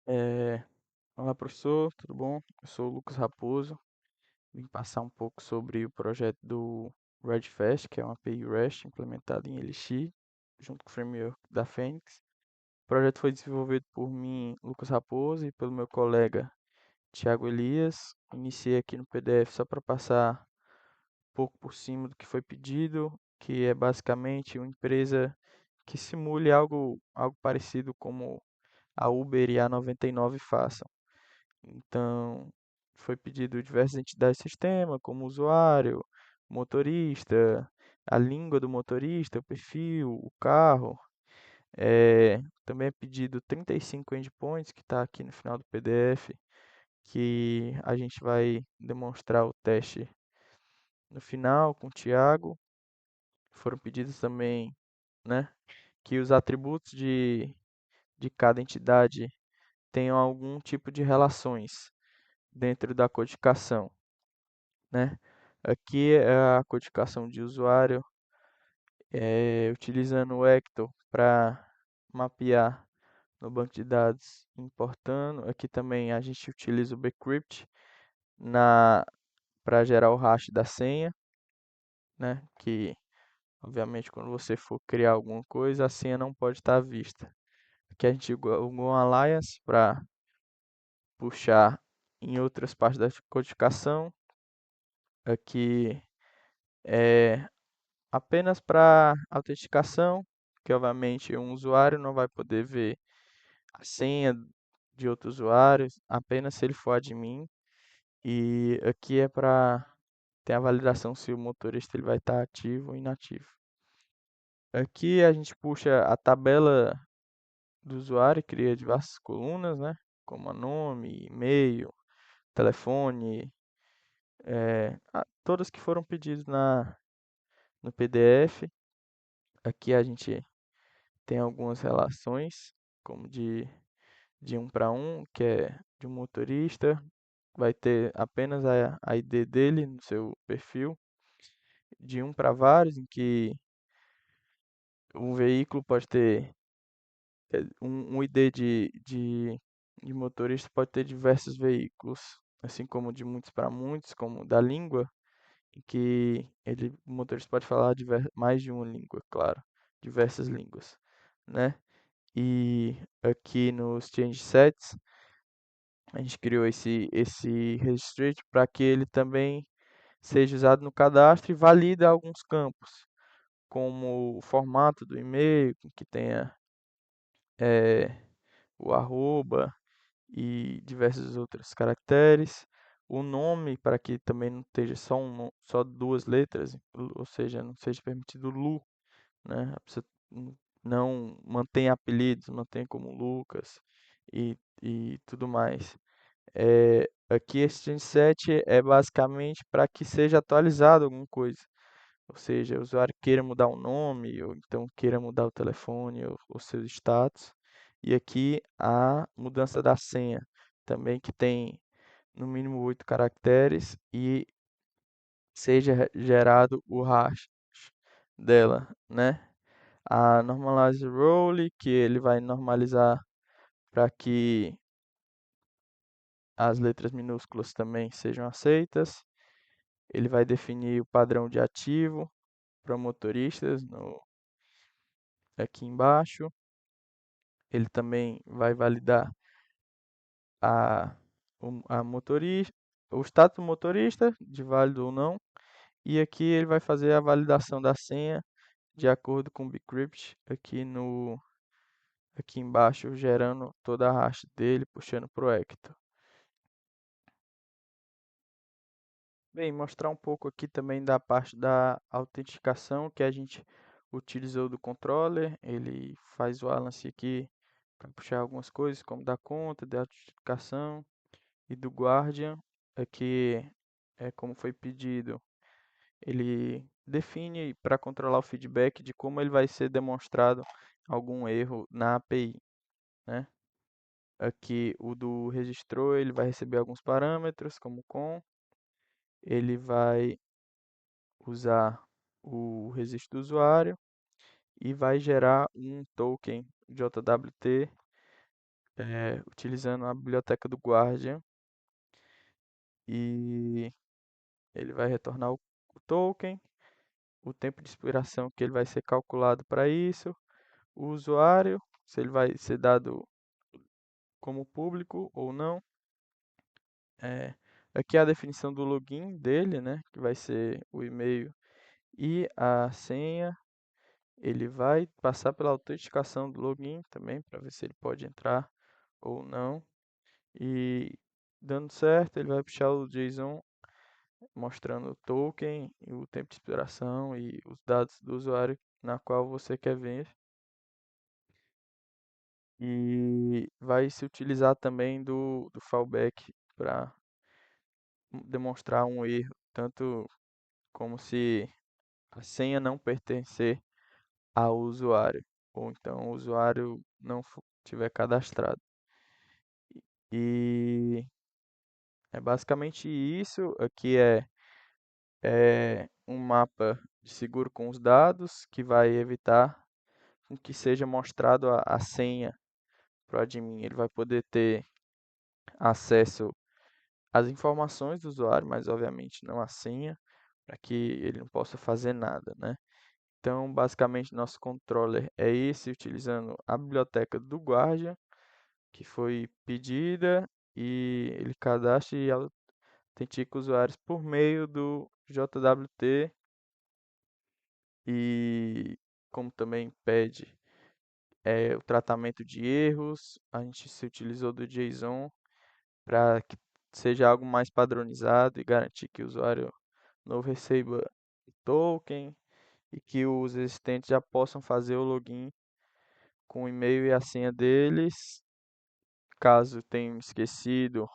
É, Olá, professor, tudo bom? Eu sou o Lucas Raposo. Vim passar um pouco sobre o projeto do RedFast, que é uma API REST implementada em Elixir, junto com o framework da Phoenix. O projeto foi desenvolvido por mim, Lucas Raposo, e pelo meu colega Thiago Elias. Iniciei aqui no PDF só para passar um pouco por cima do que foi pedido, que é basicamente uma empresa que simule algo parecido como a Uber e a 99 façam. Então, foi pedido diversas entidades do sistema, como o usuário, o motorista, a língua do motorista, o perfil, o carro. Também é pedido 35 endpoints, que está aqui no final do PDF, que a gente vai demonstrar o teste no final com o Thiago. Foram pedidos também, né, que os atributos de cada entidade tenham algum tipo de relações dentro da codificação, né? Aqui é a codificação de usuário, utilizando o Ecto para mapear no banco de dados, importando. Aqui também a gente utiliza o bcrypt para gerar o hash da senha, né? Que obviamente quando você for criar alguma coisa, a senha não pode estar à vista. Aqui a gente usa um alias para puxar em outras partes da codificação. Aqui é apenas para autenticação, que obviamente um usuário não vai poder ver a senha de outros usuários, apenas se ele for admin. E aqui é para ter a validação se o motorista ele vai estar ativo ou inativo. Aqui a gente puxa a tabela do usuário, cria diversas colunas, né? Como nome, e-mail, telefone, todas que foram pedidas no PDF. Aqui a gente tem algumas relações, como de um para um, que é de um motorista, vai ter apenas a ID dele no seu perfil, de um para vários, em que um veículo pode ter um ID de motorista pode ter diversos veículos, assim como de muitos para muitos, como da língua, em que o motorista pode falar mais de uma língua, claro, diversas línguas, né? E aqui nos change sets, a gente criou esse restrict para que ele também seja usado no cadastro e valida alguns campos, como o formato do e-mail, que tenha eh, o arroba e diversos outros caracteres, o nome para que também não esteja só duas letras, ou seja, não seja permitido Lu, né? A pessoa não mantém apelidos, mantém como Lucas e tudo mais. Aqui esse genset é basicamente para que seja atualizado alguma coisa. Ou seja, o usuário queira mudar o nome, ou então queira mudar o telefone, ou seu status. E aqui a mudança da senha, também que tem no mínimo 8 caracteres e seja gerado o hash dela, né? A normalize role, que ele vai normalizar para que as letras minúsculas também sejam aceitas. Ele vai definir o padrão de ativo para motoristas aqui embaixo. Ele também vai validar a, a motorista, o status do motorista, de válido ou não. E aqui ele vai fazer a validação da senha de acordo com o bcrypt aqui embaixo, gerando toda a hash dele, puxando para o Ecto. Bem, mostrar um pouco aqui também da parte da autenticação que a gente utilizou do controller. Ele faz o balance aqui para puxar algumas coisas, como da conta, da autenticação e do Guardian. Aqui é como foi pedido. Ele define para controlar o feedback de como ele vai ser demonstrado algum erro na API, né? Aqui o do registrou, ele vai receber alguns parâmetros, como com, ele vai usar o registro do usuário e vai gerar um token JWT utilizando a biblioteca do Guardian, e ele vai retornar o token, o tempo de expiração que ele vai ser calculado para isso, o usuário, se ele vai ser dado como público ou não. Aqui é a definição do login dele, né, que vai ser o e-mail e a senha. Ele vai passar pela autenticação do login também, para ver se ele pode entrar ou não. E dando certo, ele vai puxar o JSON mostrando o token, e o tempo de expiração e os dados do usuário na qual você quer ver. E vai se utilizar também do fallback para demonstrar um erro, tanto como se a senha não pertencer ao usuário, ou então o usuário não tiver cadastrado. E é basicamente isso. Aqui é um mapa de seguro com os dados que vai evitar com que seja mostrado a senha para o admin. Ele vai poder ter acesso às informações do usuário, mas obviamente não a senha, para que ele não possa fazer nada, né? Então, basicamente, nosso controller é esse, utilizando a biblioteca do Guardian, que foi pedida, e ele cadastra e autentica usuários por meio do JWT, e como também pede o tratamento de erros, a gente se utilizou do JSON para que seja algo mais padronizado e garantir que o usuário novo receba o token e que os existentes já possam fazer o login com o e-mail e a senha deles. Caso tenham esquecido,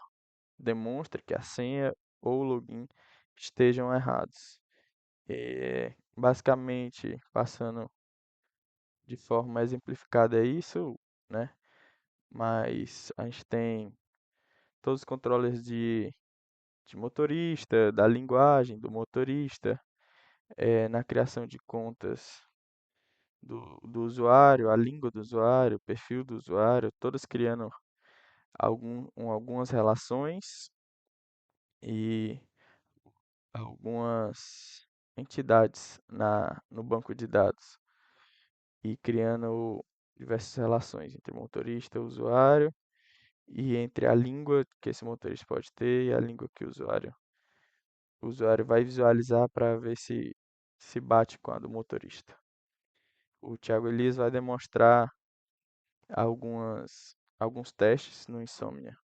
demonstre que a senha ou o login estejam errados. Basicamente, passando de forma exemplificada é isso, né? Mas a gente tem todos os controles de motorista, da linguagem do motorista, na criação de contas do usuário, a língua do usuário, o perfil do usuário, todas criando algumas relações e algumas entidades no banco de dados, e criando diversas relações entre motorista e usuário, e entre a língua que esse motorista pode ter e a língua que o usuário vai visualizar para ver se bate com a do motorista. O Thiago Elias vai demonstrar alguns testes no Insomnia.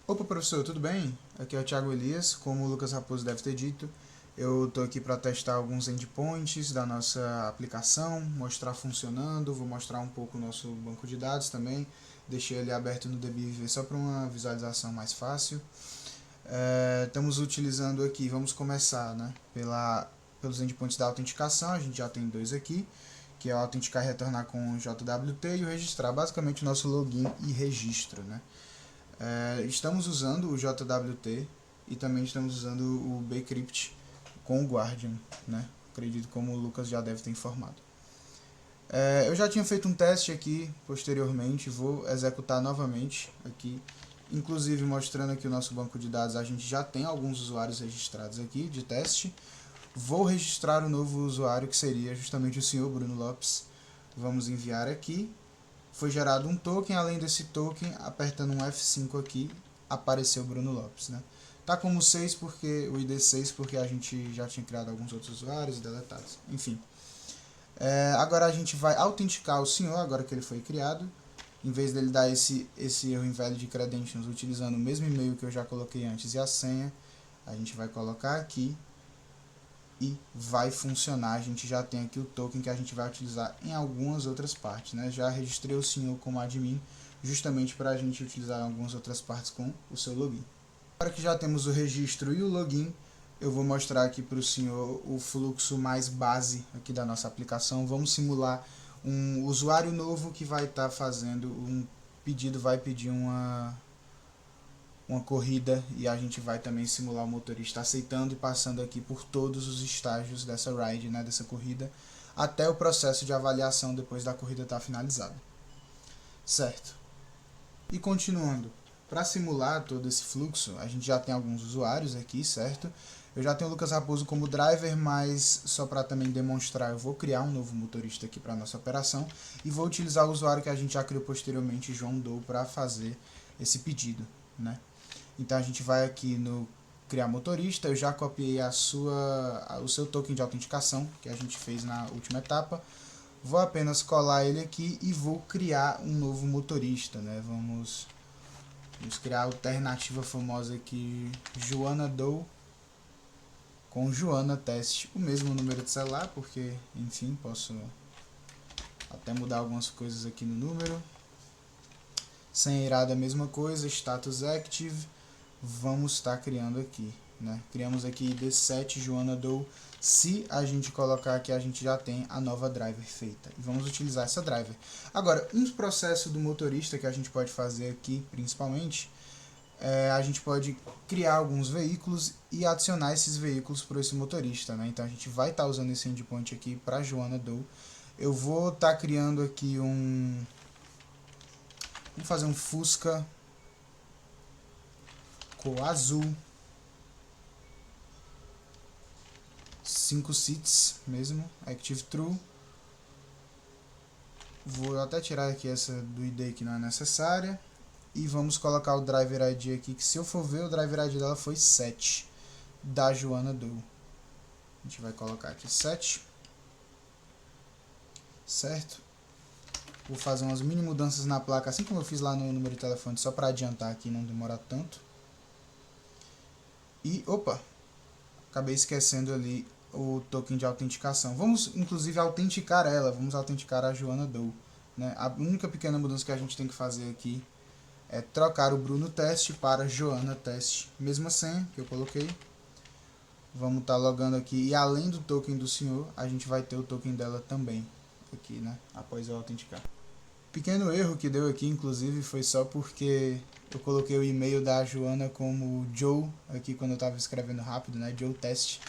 Opa, professor, tudo bem? Aqui é o Thiago Elias. Como o Lucas Raposo deve ter dito, eu estou aqui para testar alguns endpoints da nossa aplicação, mostrar funcionando, vou mostrar um pouco o nosso banco de dados também. Deixei ele aberto no DBIV só para uma visualização mais fácil. Estamos utilizando aqui, vamos começar, né, pelos endpoints da autenticação. A gente já tem dois aqui, que é o autenticar e retornar com o JWT, e o registrar, basicamente o nosso login e registro, né. Estamos usando o JWT e também estamos usando o bcrypt com o Guardian, né? Acredito como o Lucas já deve ter informado. Eu já tinha feito um teste aqui posteriormente, vou executar novamente aqui, inclusive mostrando aqui o nosso banco de dados. A gente já tem alguns usuários registrados aqui de teste. Vou registrar o novo usuário, que seria justamente o senhor Bruno Lopes. Vamos enviar aqui. Foi gerado um token, além desse token, apertando um F5 aqui, apareceu o Bruno Lopes, né? Tá como 6 porque o ID 6 porque a gente já tinha criado alguns outros usuários e deletados. Enfim. Agora a gente vai autenticar o senhor, agora que ele foi criado. Em vez dele dar esse erro invalid credentials utilizando o mesmo e-mail que eu já coloquei antes e a senha, a gente vai colocar aqui e vai funcionar. A gente já tem aqui o token que a gente vai utilizar em algumas outras partes, né? Já registrei o senhor como admin, justamente para a gente utilizar em algumas outras partes com o seu login. Agora que já temos o registro e o login, eu vou mostrar aqui para o senhor o fluxo mais base aqui da nossa aplicação. Vamos simular um usuário novo que vai estar fazendo um pedido, vai pedir uma corrida, e a gente vai também simular o motorista aceitando e passando aqui por todos os estágios dessa ride, né, dessa corrida, até o processo de avaliação depois da corrida estar finalizada. Certo. E continuando, para simular todo esse fluxo, a gente já tem alguns usuários aqui, certo? Eu já tenho o Lucas Raposo como driver, mas só para também demonstrar, eu vou criar um novo motorista aqui para a nossa operação e vou utilizar o usuário que a gente já criou posteriormente, João Doe, para fazer esse pedido, né? Então a gente vai aqui no criar motorista, eu já copiei o seu token de autenticação que a gente fez na última etapa. Vou apenas colar ele aqui e vou criar um novo motorista, né? Vamos criar a alternativa famosa aqui, Joana Doe com Joana Teste, o mesmo número de celular, porque, enfim, posso até mudar algumas coisas aqui no número. Sem irada a mesma coisa, status active, vamos estar criando aqui, né? Criamos aqui ID7 Joana Doe. Se a gente colocar aqui, a gente já tem a nova driver feita. E vamos utilizar essa driver. Agora, um processo do motorista que a gente pode fazer aqui, principalmente, a gente pode criar alguns veículos e adicionar esses veículos para esse motorista, né? Então a gente vai estar usando esse endpoint aqui para Joana Doe. Eu vou estar criando aqui vamos fazer um Fusca cor azul, 5 seats mesmo, active true. Vou até tirar aqui essa do ID que não é necessária. E vamos colocar o driver ID aqui, que se eu for ver, o driver ID dela foi 7, da Joana Doe. A gente vai colocar aqui 7, certo? Vou fazer umas mini mudanças na placa, assim como eu fiz lá no número de telefone, só para adiantar aqui e não demorar tanto. E, opa, acabei esquecendo ali o token de autenticação. Vamos, inclusive, autenticar ela, vamos autenticar a Joana Doe, né? A única pequena mudança que a gente tem que fazer aqui é trocar o Bruno Teste para Joana Teste. Mesma senha que eu coloquei. Vamos estar logando aqui. E além do token do senhor, a gente vai ter o token dela também. Aqui, né? Após eu autenticar. Pequeno erro que deu aqui, inclusive, foi só porque eu coloquei o e-mail da Joana como Joe, aqui quando eu estava escrevendo rápido, né? Joe Teste.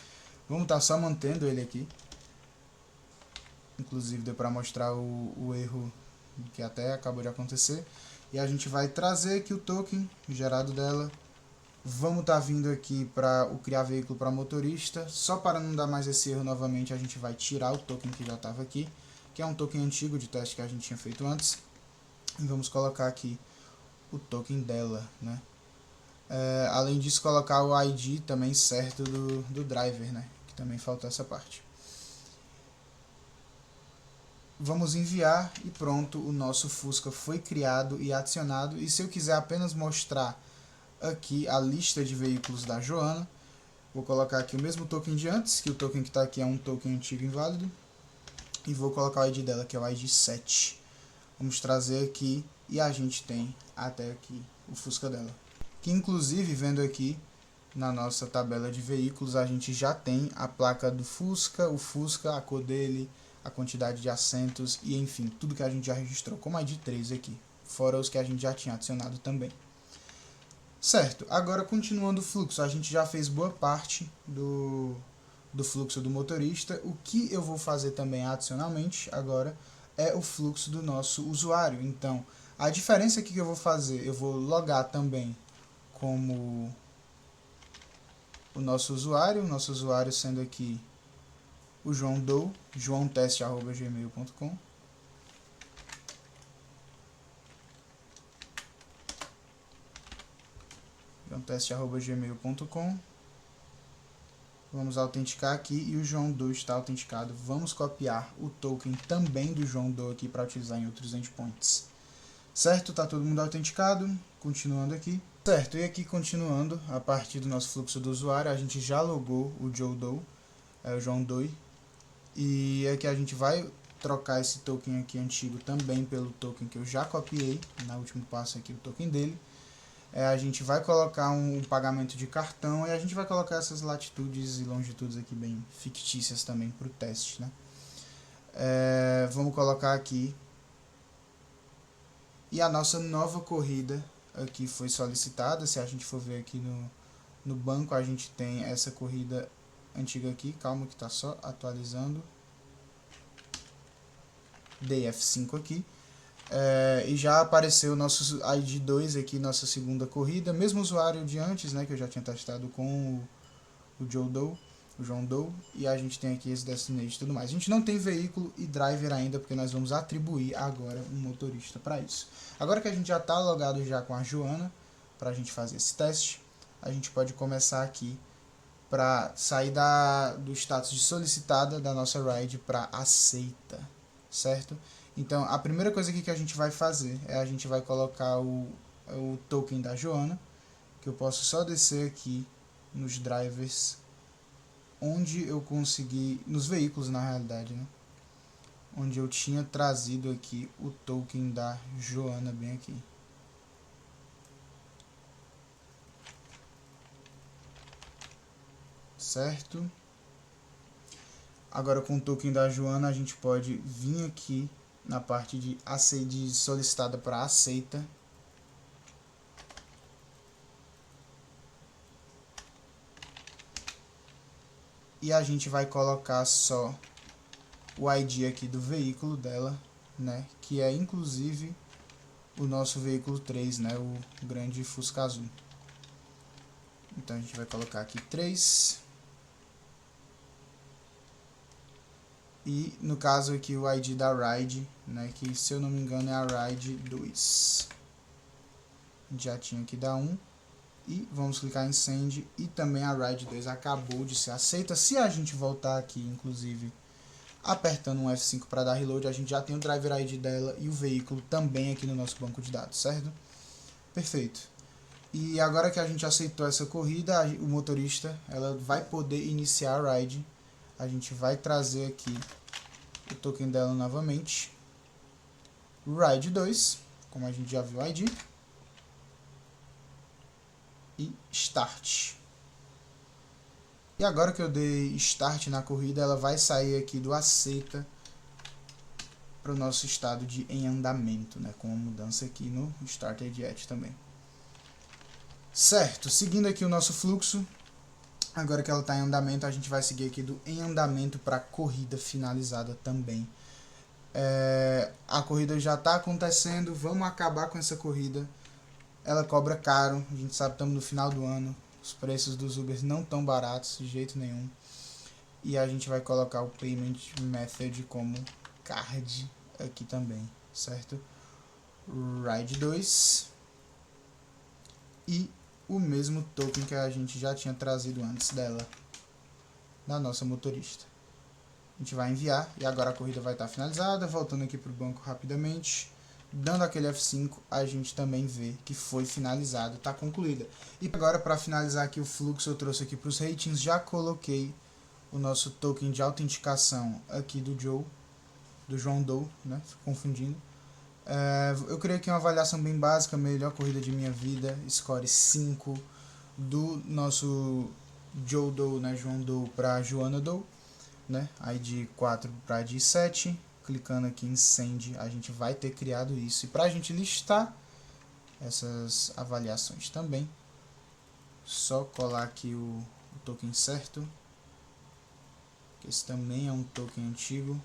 Vamos estar só mantendo ele aqui. Inclusive deu para mostrar o erro que até acabou de acontecer. E a gente vai trazer aqui o token gerado dela. Vamos estar vindo aqui para o criar veículo para motorista. Só para não dar mais esse erro novamente, a gente vai tirar o token que já estava aqui, que é um token antigo de teste que a gente tinha feito antes. E vamos colocar aqui o token dela, né? Além disso, colocar o ID também certo do driver, né? Que também faltou essa parte. Vamos enviar e pronto, o nosso Fusca foi criado e adicionado. E se eu quiser apenas mostrar aqui a lista de veículos da Joana, vou colocar aqui o mesmo token de antes, que o token que está aqui é um token antigo inválido, e vou colocar o ID dela, que é o ID 7. Vamos trazer aqui e a gente tem até aqui o Fusca dela. Que inclusive, vendo aqui na nossa tabela de veículos, a gente já tem a placa do Fusca, o Fusca, a cor dele, a quantidade de assentos e enfim, tudo que a gente já registrou como ID 3 aqui, fora os que a gente já tinha adicionado também. Certo, agora continuando o fluxo, a gente já fez boa parte do fluxo do motorista. O que eu vou fazer também adicionalmente agora é o fluxo do nosso usuário. Então, a diferença aqui que eu vou fazer, eu vou logar também como o nosso usuário sendo aqui o João Doe, joaoteste@gmail.com. joaoteste@gmail.com. Vamos autenticar aqui e o João Doe está autenticado. Vamos copiar o token também do João Doe aqui para utilizar em outros endpoints. Certo? Tá todo mundo autenticado. Continuando aqui. Certo, e aqui continuando, a partir do nosso fluxo do usuário, a gente já logou o Joe Doe, o João Doe. E aqui a gente vai trocar esse token aqui antigo também pelo token que eu já copiei, no último passo aqui o token dele. A gente vai colocar um pagamento de cartão e a gente vai colocar essas latitudes e longitudes aqui bem fictícias também para o teste, né? Vamos colocar aqui. E a nossa nova corrida aqui foi solicitada. Se a gente for ver aqui no banco, a gente tem essa corrida antiga aqui. Calma que está só atualizando. Dei F5 aqui. E já apareceu nosso ID2 aqui, nossa segunda corrida, mesmo usuário de antes, né, que eu já tinha testado com o João Doe, e a gente tem aqui esse destination e tudo mais. A gente não tem veículo e driver ainda, porque nós vamos atribuir agora um motorista para isso. Agora que a gente já está logado já com a Joana, para a gente fazer esse teste, a gente pode começar aqui para sair do status de solicitada da nossa ride para aceita, certo? Então, a primeira coisa aqui que a gente vai fazer é a gente vai colocar o token da Joana, que eu posso só descer aqui nos drivers, onde eu consegui, nos veículos na realidade, né? Onde eu tinha trazido aqui o token da Joana bem aqui. Certo? Agora com o token da Joana a gente pode vir aqui na parte de solicitada para aceita. E a gente vai colocar só o ID aqui do veículo dela, né? Que é inclusive o nosso veículo 3, né? O grande Fusca Azul. Então a gente vai colocar aqui 3. E no caso aqui o ID da ride, né? Que se eu não me engano é a ride 2. A gente já tinha que dar 1. E vamos clicar em Send. E também a ride 2 acabou de ser aceita. Se a gente voltar aqui, inclusive, apertando um F5 para dar reload, a gente já tem o driver ID dela e o veículo também aqui no nosso banco de dados, certo? Perfeito. E agora que a gente aceitou essa corrida, o motorista ela vai poder iniciar a ride. A gente vai trazer aqui o token dela novamente. Ride 2, como a gente já viu o ID. E Start. E agora que eu dei Start na corrida, ela vai sair aqui do aceita para o nosso estado de em andamento, né? Com uma mudança aqui no Started Yet também. Certo, seguindo aqui o nosso fluxo, agora que ela está em andamento, a gente vai seguir aqui do em andamento para corrida finalizada também. A corrida já está acontecendo, vamos acabar com essa corrida. Ela cobra caro, a gente sabe que estamos no final do ano, os preços dos Ubers não estão baratos de jeito nenhum. E a gente vai colocar o Payment Method como card aqui também, certo? Ride 2 e o mesmo token que a gente já tinha trazido antes dela, da nossa motorista. A gente vai enviar e agora a corrida vai estar finalizada. Voltando aqui para o banco rapidamente, dando aquele F5, a gente também vê que foi finalizado, está concluída. E agora para finalizar aqui o fluxo, eu trouxe aqui para os ratings, já coloquei o nosso token de autenticação aqui do João Doe, né? Fico confundindo. Eu criei aqui uma avaliação bem básica, melhor corrida de minha vida, score 5 do nosso Joe Doe, né? João Doe para Joana Doe, né? ID 4 para ID 7. Clicando aqui em Send, a gente vai ter criado isso. E para a gente listar essas avaliações também, só colar aqui o token certo. Esse também é um token antigo.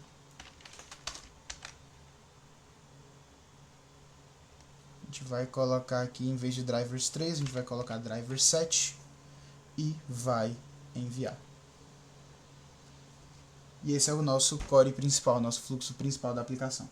A gente vai colocar aqui, em vez de drivers 3, a gente vai colocar driver 7 e vai enviar. E esse é o nosso core principal, nosso fluxo principal da aplicação.